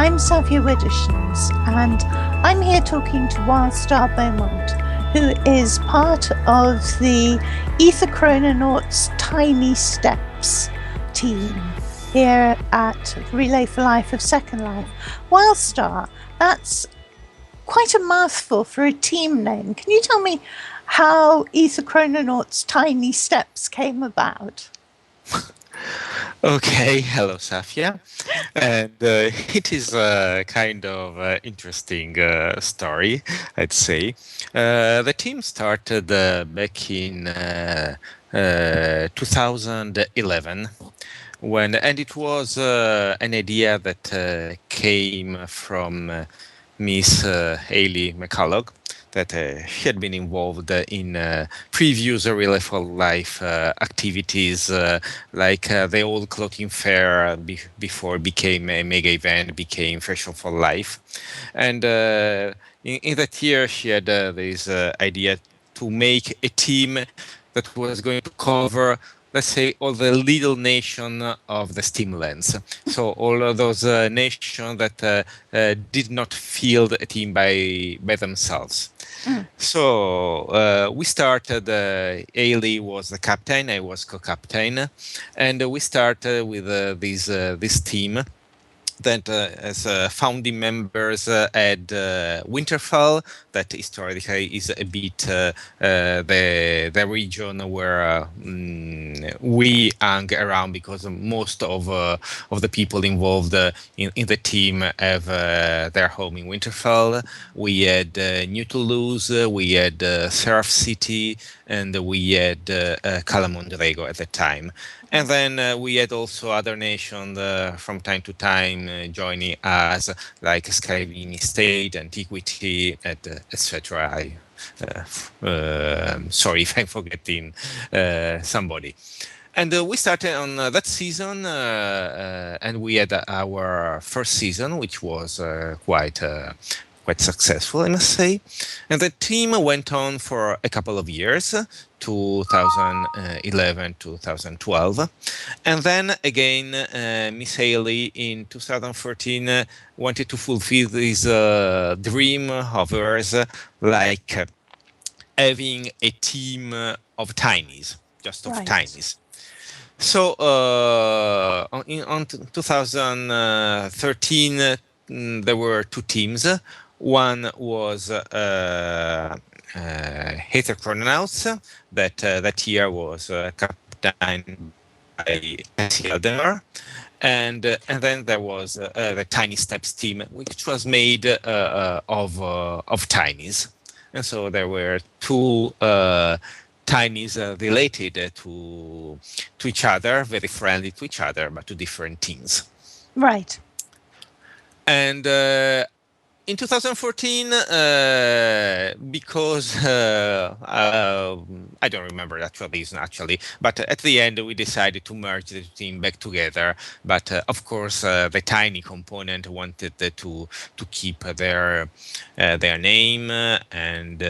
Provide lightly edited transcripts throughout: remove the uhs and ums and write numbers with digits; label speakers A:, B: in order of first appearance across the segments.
A: I'm Saffia Widdershins, and I'm here talking to Wildstar Beaumont, who is part of the Aether Chrononaurs Tiny Steps team here at Relay for Life of Second Life. Wildstar, that's quite a mouthful for a team name. Can you tell me how Aether Chrononaurs Tiny Steps came about?
B: Okay, hello, Saffia. And it is a kind of interesting story, I'd say. The team started back in 2011, and it was an idea that came from Miss Hayley McCulloch, that she had been involved in previous Relay for Life activities, like the old clothing fair before it became a mega event, became Fashion for Life. And in that year, she had this idea to make a team that was going to cover, let's say, all the little nation of the Steamlands. So all of those nations that did not field a team by themselves. So we started, Ailey was the captain, I was co-captain, and we started with this team that as founding members had Winterfell, that historically is a bit the region where we hang around, because most of the people involved in the team have their home in Winterfell. We had New Toulouse, we had Seraph City, and we had Calamondrego at the time. And then we had also other nations from time to time joining us, like Skyvini State, Antiquity, etc. Sorry if I'm forgetting somebody. And we started on that season, and we had our first season, which was quite successful, I must say. And the team went on for a couple of years, 2011, 2012. And then again, Miss Haley in 2014 wanted to fulfill this dream of hers, like having a team of tinies, just of tinies. So on 2013, there were two teams. One was Aether Chrononaurs, that year was captained by Elder, and then there was the Tiny Steps team, which was made of tinies, and so there were two tinies related to each other, very friendly to each other, but to different teams.
A: Right.
B: And in 2014, because I don't remember the actual reason, actually, but at the end we decided to merge the team back together. But of course, the tiny component wanted to keep their name, and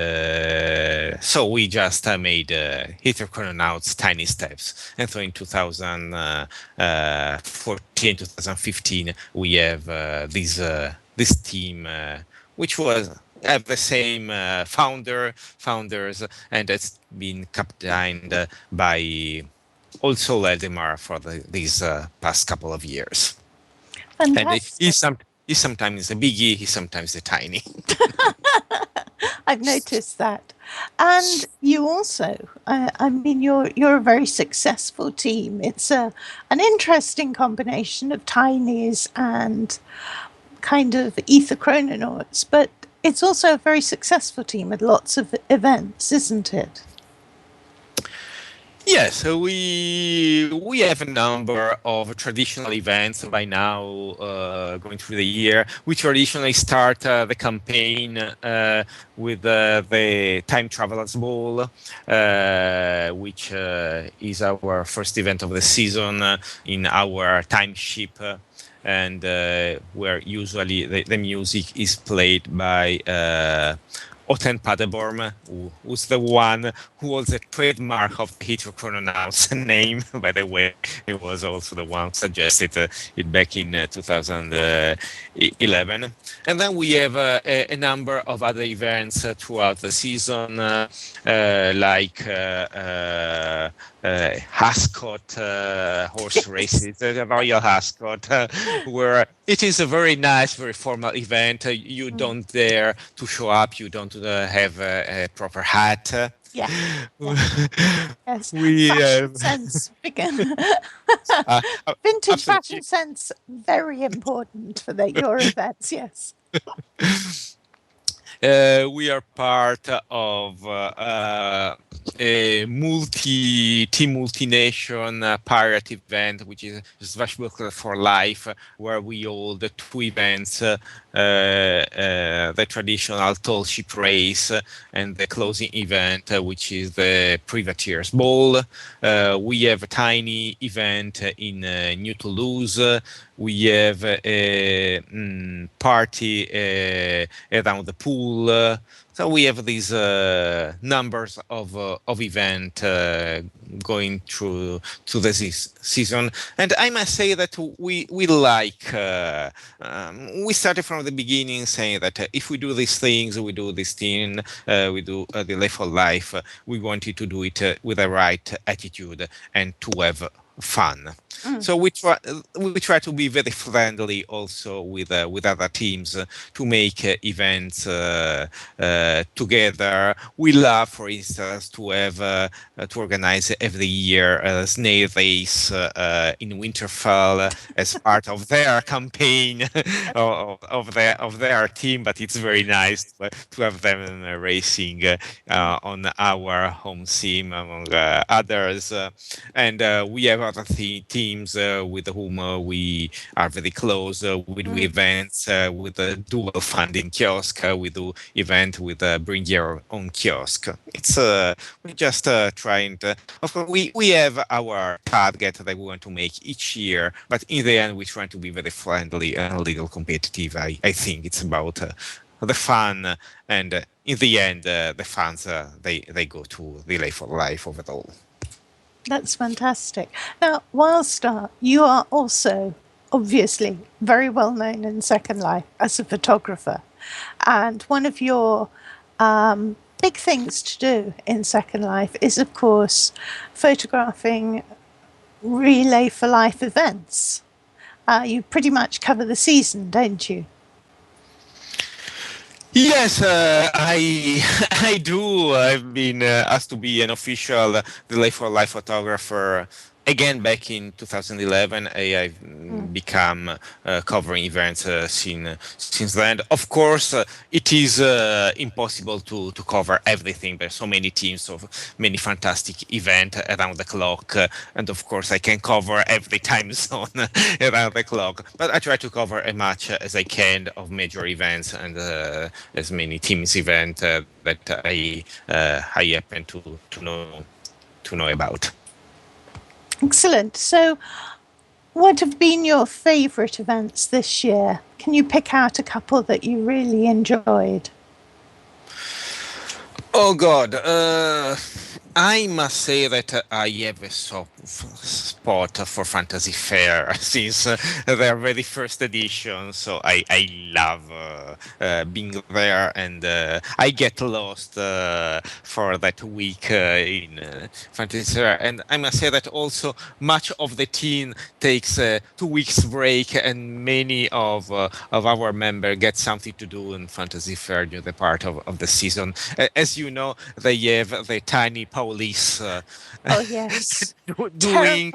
B: so we just made Aether Chrononauts Tiny Steps. And so in 2014, 2015, we have this team, which have the same founders, and it's been captained by also Ledemar for these past couple of years.
A: Fantastic.
B: And he's sometimes a biggie, he's sometimes a tiny.
A: I've noticed that. And you also, I mean, you're a very successful team. It's an interesting combination of tinies and kind of Aether Chrononaurs, but it's also a very successful team with lots of events, isn't it?
B: Yes, so we have a number of traditional events by now, going through the year. We traditionally start the campaign with the Time Travelers Ball, which is our first event of the season in our time ship, and where usually the music is played by Oten Paderborn, who's the one who was the trademark of the Hitler Chrononaurs name. By the way, he was also the one who suggested it back in 2011. And then we have a number of other events throughout the season, like Ascot horse
A: Yes.
B: races, the Royal Ascot, where it is a very nice, very formal event. You
A: Mm.
B: don't dare to show up. You don't have a proper hat.
A: Yeah. Yeah. Yes.
B: We
A: Fashion sense.
B: uh,
A: Vintage fashion
B: absolutely.
A: sense, very important for your events. Yes.
B: We are part of a multi-team, multi-nation pirate event, which is Swashbuckler for Life, where we hold the two events, the traditional tall ship race and the closing event, which is the Privateers Ball. We have a tiny event in New Toulouse. We have a party around the pool. So we have these numbers of event going through to the season, and I must say that we like. We started from the beginning saying that if we do these things, we do this thing, we do the Life for Life. We wanted to do it with the right attitude and to have fun.
A: Mm.
B: So we try to be very friendly also with other teams to make events together. We love, for instance, to have to organize every year a snail race in Winterfell as part of their campaign of their team. But it's very nice to have them racing on our home team among others. And we have other teams with whom we are very close. We do
A: Mm.
B: events with a dual funding kiosk. We do event with bring your own kiosk. It's we just trying to. Of course, we have our target that we want to make each year, but in the end, we try to be very friendly and a little competitive. I think it's about the fun, and in the end, the fans they go to Relay for Life overall.
A: That's fantastic. Now, Wildstar, you are also obviously very well known in Second Life as a photographer. And one of your big things to do in Second Life is, of course, photographing Relay for Life events. You pretty much cover the season, don't you?
B: Yes, I I do. I've been asked to be an official Delay for Life photographer again back in 2011. I've
A: Mm.
B: become covering events since then. Of course, it is impossible to cover everything. There's so many teams, so many fantastic events around the clock, and of course, I can cover every time zone around the clock. But I try to cover as much as I can of major events and as many teams event that I happen to know about.
A: Excellent. So, what have been your favourite events this year? Can you pick out a couple that you really enjoyed?
B: Oh God, I must say that I have a soft spot for Fantasy Fair since their very first edition. So I love being there, and I get lost for that week in Fantasy Fair. And I must say that also much of the team takes 2 weeks break, and many of our members get something to do in Fantasy Fair during the part of the season. As you know, they have the tiny police
A: Oh, yes.
B: doing.
A: Terrifying.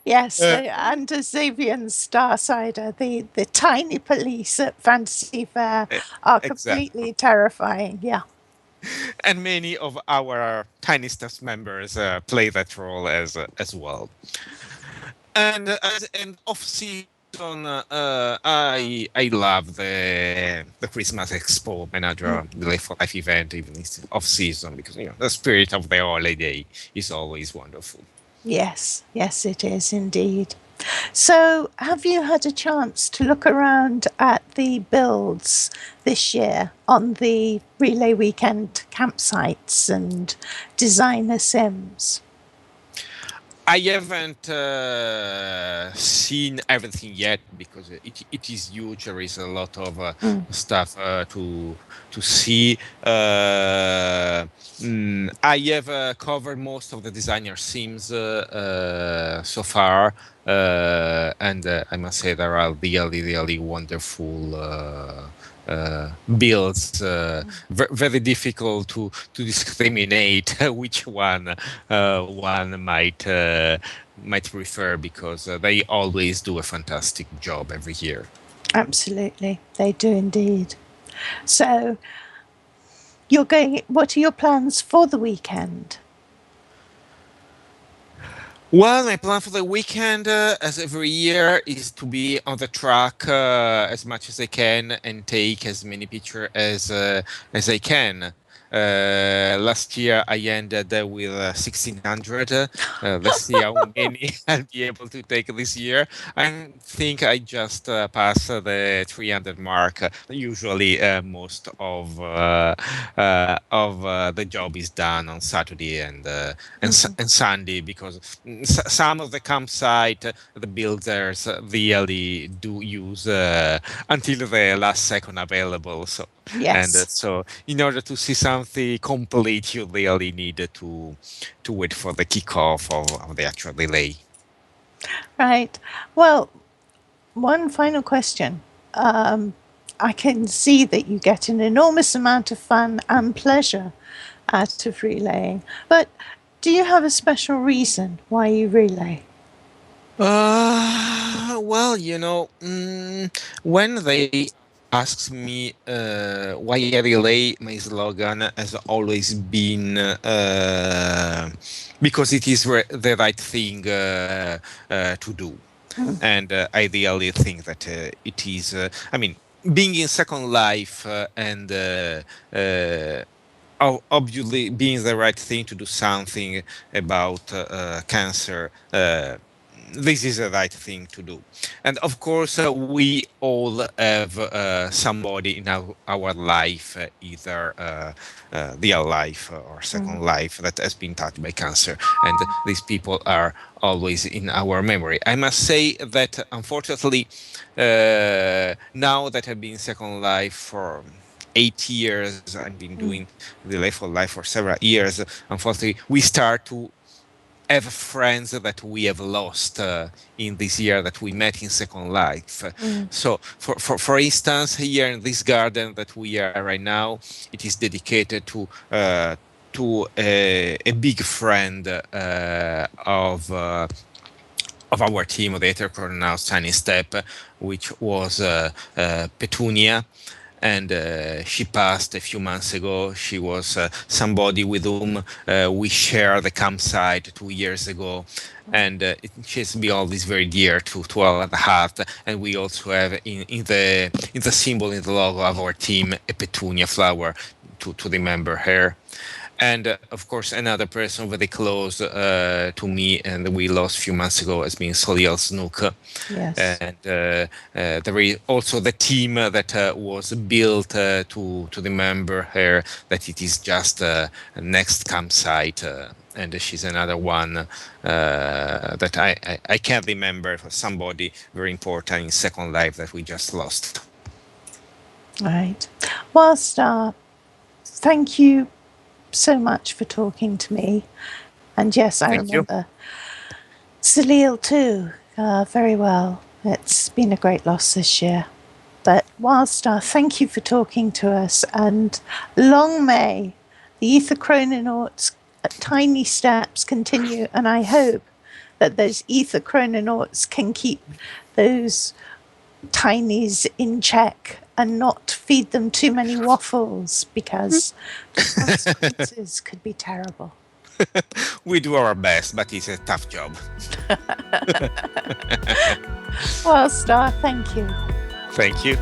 A: Yes,
B: Uh,
A: the Andazavian Starsider, the tiny police at Fantasy Fair are
B: exactly.
A: completely terrifying. Yeah.
B: And many of our tiny staff members play that role as well. And as an off season, I love the Christmas Expo
A: Mm.
B: manager, the Life for Life event, even it's off season, because the spirit of the holiday is always wonderful.
A: Yes, yes, it is indeed. So, have you had a chance to look around at the builds this year on the Relay Weekend campsites and designer sims?
B: I haven't seen everything yet because it is huge. There is a lot of stuff to see. I have covered most of the designer sims so far, and I must say there are really, really wonderful builds. Very difficult to discriminate which one might prefer because they always do a fantastic job every year.
A: Absolutely, they do indeed. So, you're going. What are your plans for the weekend?
B: Well, my plan for the weekend, as every year, is to be on the track as much as I can and take as many pictures as I can. Last year I ended with 1600. Let's see how many I'll be able to take this year. I think I just passed the 300 mark. Usually, most of the job is done on Saturday and Sunday because some of the campsite, the builders really do use until the last second available.
A: Yes.
B: So in order to see something complete, you really need to wait for the kickoff of the actual relay.
A: Right. Well, one final question. I can see that you get an enormous amount of fun and pleasure out of relaying, but do you have a special reason why you relay?
B: Well, when they asks me why I relay, my slogan has always been because it is the right thing to do. And I really think that it is, I mean, being in Second Life and obviously being the right thing to do something about cancer. This is the right thing to do. And of course, we all have somebody in our life, either real life or second life, that has been touched by cancer. And these people are always in our memory. I must say that unfortunately, now that I've been second life for 8 years, I've been doing Relay for Life for several years. Unfortunately, we start to have friends that we have lost in this year that we met in Second Life. So, for instance, here in this garden that we are right now, it is dedicated to a big friend of our team of the Aether Chrononaurs Tiny Step, which was Petunia. And she passed a few months ago. She was somebody with whom we shared the campsite 2 years ago. And she has been always very dear to our heart. And we also have in the symbol, in the logo of our team, a petunia flower to remember her. And of course, another person very close to me and we lost a few months ago has been Soliel Snook.
A: Yes.
B: And there is also the team that was built to remember her, that it is just a next campsite. And she's another one that I can't remember, for somebody very important in Second Life that we just lost.
A: Right. Wildstar, thank you so much for talking to me. And yes, I remember Salil too very well. It's been a great loss this year. But Wildstar, thank you for talking to us, and long may the Aether Chrononauts tiny steps continue, and I hope that those Aether Chrononauts can keep those tinies in check and not feed them too many waffles, because the consequences could be terrible.
B: We do our best, but it's a tough job.
A: Wildstar, thank you.
B: Thank you.